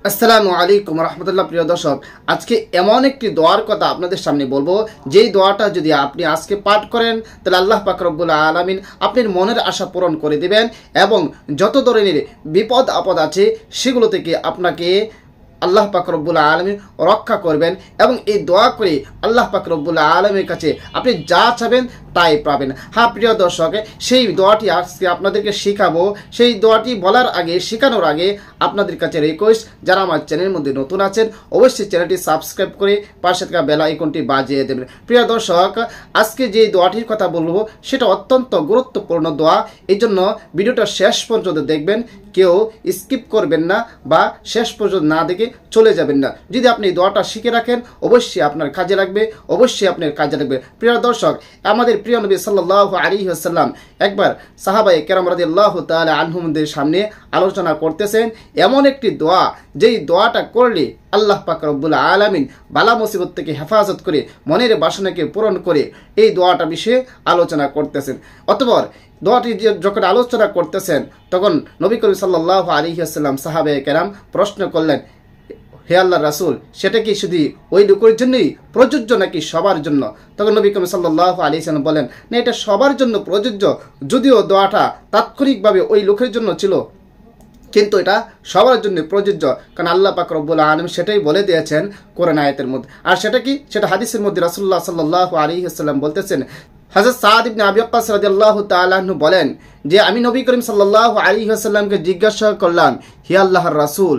আসসালামু আলাইকুম রহমতুল্লাহ। প্রিয় দর্শক, আজকে এমন একটি দোয়ার কথা আপনাদের সামনে বলবো, যেই দোয়াটা যদি আপনি আজকে পাঠ করেন তাহলে আল্লাহ পাক রব্বুল আলামিন আপনার মনের আশা পূরণ করে দিবেন এবং যত ধরনের বিপদ আপদ আছে সেগুলো থেকে আপনাকে আল্লাহ পাক রব্বুল আলামিন রক্ষা করবেন এবং এই দোয়া করে আল্লাহ পাক রব্বুল আলামিনের কাছে আপনি যা চাবেন তাই পাবেন। হ্যাঁ প্রিয় দর্শক, সেই দোয়াটি আজকে আপনাদেরকে শেখাবো। সেই দোয়াটি বলার আগে, শেখানোর আগে আপনাদের কাছে রিকোয়েস্ট, যারা আমার চ্যানেলের মধ্যে নতুন আছেন অবশ্যই চ্যানেলটি সাবস্ক্রাইব করে পাশে থাকা বেল আইকনটি বাজিয়ে দেবেন। প্রিয় দর্শক, আজকে যে দোয়াটির কথা বলবো সেটা অত্যন্ত গুরুত্বপূর্ণ দোয়া, এই জন্য ভিডিওটা শেষ পর্যন্ত দেখবেন, কেউ স্কিপ করবেন না বা শেষ পর্যন্ত না দেখে চলে যাবেন না। যদি আপনি দোয়াটা শিখে রাখেন অবশ্যই আপনার কাজে লাগবে, অবশ্যই আপনার কাজে লাগবে। প্রিয় দর্শক, আমাদের প্রিয় নবী সাল্লাল্লাহু আলাইহি ওয়াসাল্লাম একবার সাহাবায়ে কেরাম রাদিয়াল্লাহু তাআলা আনহুমদের সামনে আলোচনা করতেছেন এমন একটি দোয়া, যেই দোয়াটা করলে আল্লাহ পাক রব্বুল আলামিন বালা মুসিবত থেকে হেফাজত করে মনের বাসনাকে পূরণ করে, এই দোয়াটা বিষয়ে আলোচনা করতেছেন। অতঃপর দোয়াটি যখন আলোচনা করতেছেন তখন নবী করিম সাল্লাল্লাহু আলাইহি ওয়াসাল্লাম সাহাবায়ে কেরাম প্রশ্ন করলেন, হে আল্লাহর রাসূল, সেটা কি শুধু ওই লোকের জন্যই প্রযোজ্য নাকি সবার জন্য? তখন নবী করিম সাল্লাল্লাহু আলাইহি ওয়াসাল্লাম বলেন, না, এটা সবার জন্য প্রযোজ্য। যদিও দোয়াটা তাৎক্ষণিকভাবে ওই লোকের জন্য ছিল, কিন্তু এটা সবার জন্য প্রযোজ্য, কারণ আল্লাহ পাক রব্বুল আলামিন সেটাই বলে দিয়েছেন কোরআন আয়াতের মধ্যে। আর সেটা কি? সেটা হাদিসের মধ্যে রাসূলুল্লাহ সাল্লাল্লাহু আলাইহি ওয়াসাল্লাম বলতেছেন। হযরত সাদ ইবনে আবি ওয়াক্কাস রাদিয়াল্লাহু তাআলা আনহু বলেন যে আমি নবী করিম সাল্লাল্লাহু আলাইহি ওয়াসাল্লামকে জিজ্ঞাসা করলাম, হে আল্লাহর রাসূল,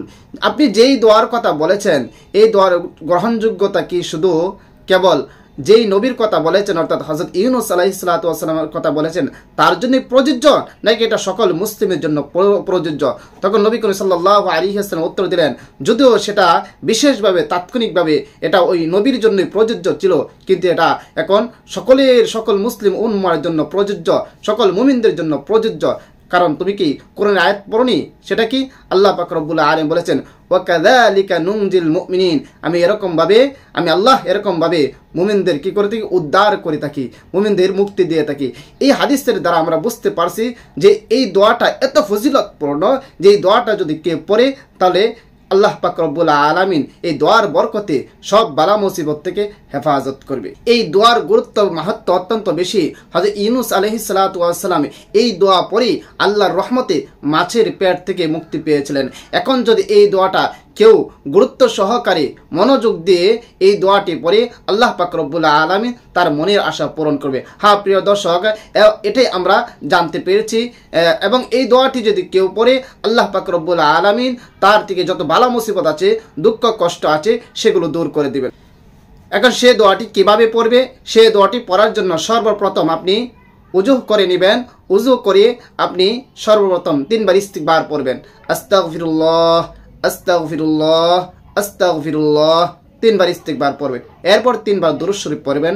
আপনি যেই দোয়ার কথা বলেছেন এই দোয়ার গ্রহণযোগ্যতা কি শুধু কেবল যেই নবীর কথা বলেছেন অর্থাৎ হযরত ইউনূস আলাইহিস সালাতু ওয়াস সালামের কথা বলেছেন তার জন্য প্রযোজ্য, নাকি এটা সকল মুসলিমের জন্য প্রযোজ্য? তখন নবী করিম সাল্লাল্লাহু আলাইহি ওয়াসাল্লাম উত্তর দিলেন, যদিও সেটা বিশেষভাবে তাৎক্ষণিকভাবে এটা ওই নবীর জন্যই প্রযোজ্য ছিল, কিন্তু এটা এখন সকল মুসলিম উম্মার জন্য প্রযোজ্য, সকল মুমিনদের জন্য প্রযোজ্য। কারণ তুমি কি কোরআনের আয়াত পড়নি? সেটা কি? আল্লাহ পাক রব্বুল আলামিন বলেছেন, ওয়া কাযালিকা নুনজিল মুমিনিন, আমি আল্লাহ এরকম ভাবে মুমিনদের কি করে থাকি? উদ্ধার করে থাকি, মুমিনদের মুক্তি দিয়ে থাকি। এই হাদিসের দ্বারা আমরা বুঝতে পারছি যে এই দোয়াটা এত ফজিলতপূর্ণ, যে এই দোয়াটা যদি কেউ পড়ে তাহলে আল্লাহ পাক রব্বুল আলামিন এই দোয়ার বরকতে সব বালা মুসিবত থেকে হেফাজত করবে। এই দোয়ার গুরুত্ব মাহাত্ম্য অত্যন্ত বেশি। হযরত ইউনূস আলাইহিস সালাতু ওয়াস সালাম এই দোয়া পড়ে আল্লাহর রহমতে মাছের পেট থেকে মুক্তি পেয়েছিলেন। এখন যদি এই দোয়াটা কেউ গুরুত্ব সহকারে মনোযোগ দিয়ে এই দোয়াটি পড়ে আল্লাহ পাক রব্বুল আলামিন তার মনের আশা পূরণ করবে। হ্যাঁ প্রিয় দর্শক, এটাই আমরা জানতে পেরেছি এবং এই দোয়াটি যদি কেউ পড়ে আল্লাহ পাক রব্বুল আলামিন তার থেকে যত বালা মুসিবত আছে, দুঃখ কষ্ট আছে, সেগুলো দূর করে দিবেন। এখন সে দোয়াটি কিভাবে পড়বে? সে দোয়াটি পড়ার জন্য সর্বপ্রথম আপনি উজু করে নেবেন। উজু করে আপনি সর্বপ্রথম 3 বার ইস্তিগফার পড়বেন। আস্তাগফিরুল্লাহ আস্তাগফিরুল্লাহ আস্তাগফিরুল্লাহ, 3 বার ইস্তিগফার পড়বেন। এরপর 3 বার দুরূদ শরীফ পড়বেন।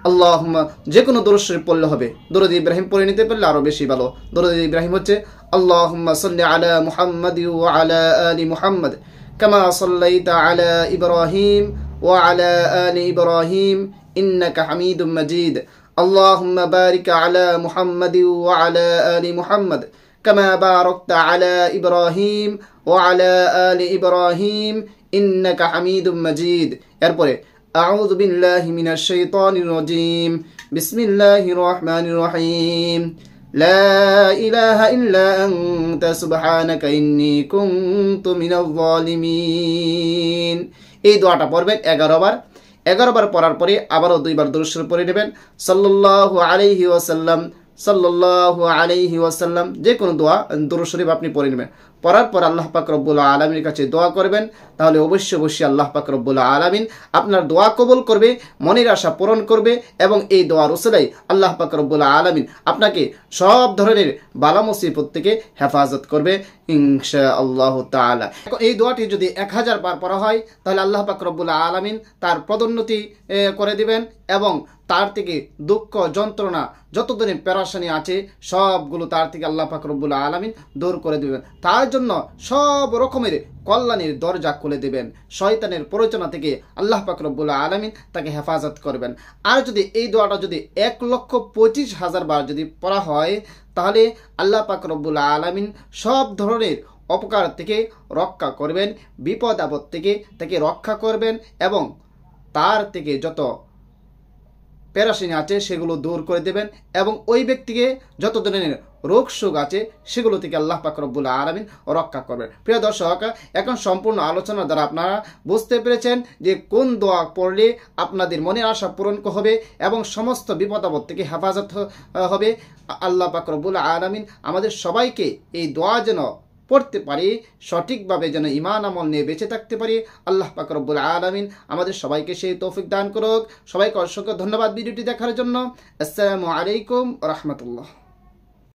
আল্লাহুম্মা, যে কোনো দুরূদ শরীফ পড়লে হবে, দুরূদ ইব্রাহিম পড়ে নিতে পারলে আরো বেশি ভালো। দুরূদ ইব্রাহিম হচ্ছে আল্লাহুম্মা সাল্লি আলা মুহাম্মাদ ওয়া আলা আলি মুহাম্মাদ কামা সাল্লাইতা আলা ইব্রাহিম ওয়া আলা আলি ইব্রাহিম ইন্নাকা হামিদুম মাজিদ। আল্লাহুম্মা বারিক আলা মুহাম্মাদ ওয়া আলা আলি মুহাম্মাদ কামা বারাকতা আলা ইব্রাহিম ওয়া আলা আলি ইব্রাহিম ইন্নাকা হামিদুম মাজিদ। এরপরে আউযু বিল্লাহি মিনাশ শাইতানির রাজীম, বিসমিল্লাহির রহমানির রহিম, লা ইলাহা ইল্লা আনতা সুবহানাকা ইন্নী কুনতু মিনাজ জালিমিন। এই দোয়াটা পড়বেন 11 বার। 11 বার পড়ার পরে আবারও 2 বার দুরূদ শরীফ পড়ে নেবেন। সাল্লাল্লাহু আলাইহি ওয়াসাল্লাম সাল্লাল্লাহু আলাইহি ওয়াসাল্লাম, যে কোনো দুরূদ শরীফ আপনি পড়ে নেবেন। পড়ার পর আল্লাহ পাক রব্বুল আলামিনের কাছে দোয়া করবেন। তাহলে অবশ্যই আল্লাহ পাক রব্বুল আলামিন আপনার দোয়া কবুল করবে, মনের আশা পূরণ করবে এবং এই দোয়ার উসিলায় আল্লাহ পাক রব্বুল আলামিন আপনাকে সব ধরনের বালা মুসিবত থেকে হেফাজত করবে ইনশাআল্লাহ তাআলা। এই দোয়াটি যদি 1000 বার পড়া হয় তাহলে আল্লাহ পাক রব্বুল আলামিন তার পদোন্নতি করে দিবেন এবং তার থেকে দুঃখ যন্ত্রণা যত ধরনের পেরেশানি আছে সবগুলো তার থেকে আল্লাহ পাক রব্বুল আলামিন দূর করে দিবেন। তার জন্য সব রকমের কল্যাণের দরজা খুলে দেবেন। শয়তানের প্ররোচনা থেকে আল্লাহ পাক রব্বুল আলামিন তাকে হেফাজত করবেন। আর যদি এই দোয়াটা যদি 1,25,000 বার যদি পড়া হয় তাহলে আল্লাহ পাক রব্বুল আলামিন সব ধরনের অপকার থেকে রক্ষা করবেন, বিপদ আপদ থেকে তাকে রক্ষা করবেন এবং তার থেকে যত পেরেশানি আছে সেগুলো দূর করে দেবেন এবং ওই ব্যক্তিকে যত ধরনের রোগ শোক আছে সেগুলো থেকে আল্লাহ পাক রব্বুল আলামিন রক্ষা করবেন। প্রিয় দর্শক, এখন সম্পূর্ণ আলোচনা দ্বারা আপনারা বুঝতে পেরেছেন যে কোন দোয়া পড়লে আপনাদের মনের আশা পূরণ হবে এবং সমস্ত বিপদ আপদ থেকে হেফাজত হবে। আল্লাহ পাক রব্বুল আলামিন আমাদের সবাইকে এই দোয়া যেন পড়তে পারি, সঠিকভাবে যেন ঈমান আমল নিয়ে বেঁচে থাকতে পারি। আল্লাহ পাক রব্বুল আলামিন আমাদের সবাইকে সেই তৌফিক দান করুক। সবাইকে অসংখ্য ধন্যবাদ ভিডিওটি দেখার জন্য। আসসালামু আলাইকুম ওয়া রাহমাতুল্লাহ।